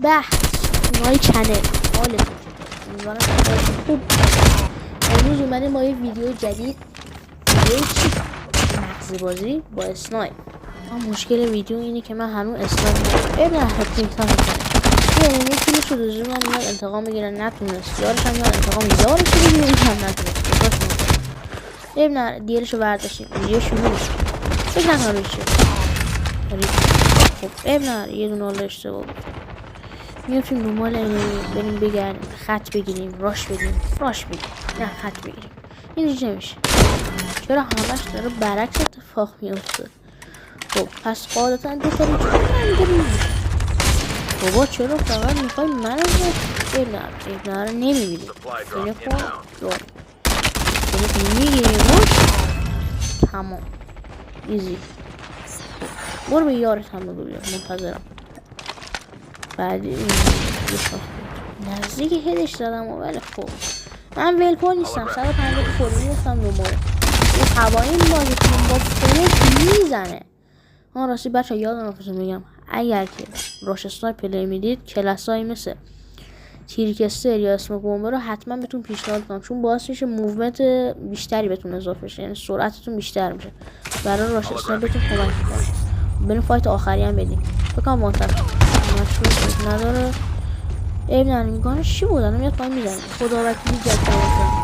به نای چنل حالتون امیدوارم خوب. امروز اومدیم با یه ویدیو جدید. ویدیو چی؟ مغز بازی با اسنایپ. مشکل ویدیو اینه که من هنوز اسنایپ ابن پینتان میکنم. یعنی یه کیلو شده زیر من میاد انتقام میگیرن، نتونست. یارش هم میاد انتقام یارش رو بگیره، این هم نتونست. ابن دیرشو برداشتیم، ویدیو شروع میشه. فکر نکنم ریشه. خب ابن یه دونه حالا اشتباه بود. میافتیم دنبال بریم بگردیم، خط بگیریم، راش بگیریم، نه خط بگیریم. این ریشه نمیشه. چرا همش داره برعکس اتفاق میفته؟ خب پس قاعدتا دو تا ریشه بابا چرا فقط میخوای منو ابن رو نمیبینی. اینه کن دار اینه میگیریم تمام ایزی. برو به یارت هم بگو بیار، منتظرم. بعدی نزدیک هدش دادم ولی خب من ولکن نیستم. 150 فوری نیستم دوباره این هوایی این بازی کنم با فلش میزنه. راستی بچه یادم رفتم میگم اگر که راش اسنایپ پلی میدید کلاسایی مثل تیرکستر یا اسموک بمب رو حتما بهتون پیشنهاد کنم، چون باعث میشه موومنت بیشتری بهتون اضافه بشه، یعنی سرعتتون بیشتر میشه. برای راش اسنایپ بهتون کمک میکنه. بریم فایت آخری هم بدیم. بکنم وانتر مشروع نداره. عیب نداره. میگانه چی بود؟ الان میاد پایین میزنه. خدا وکیلی جد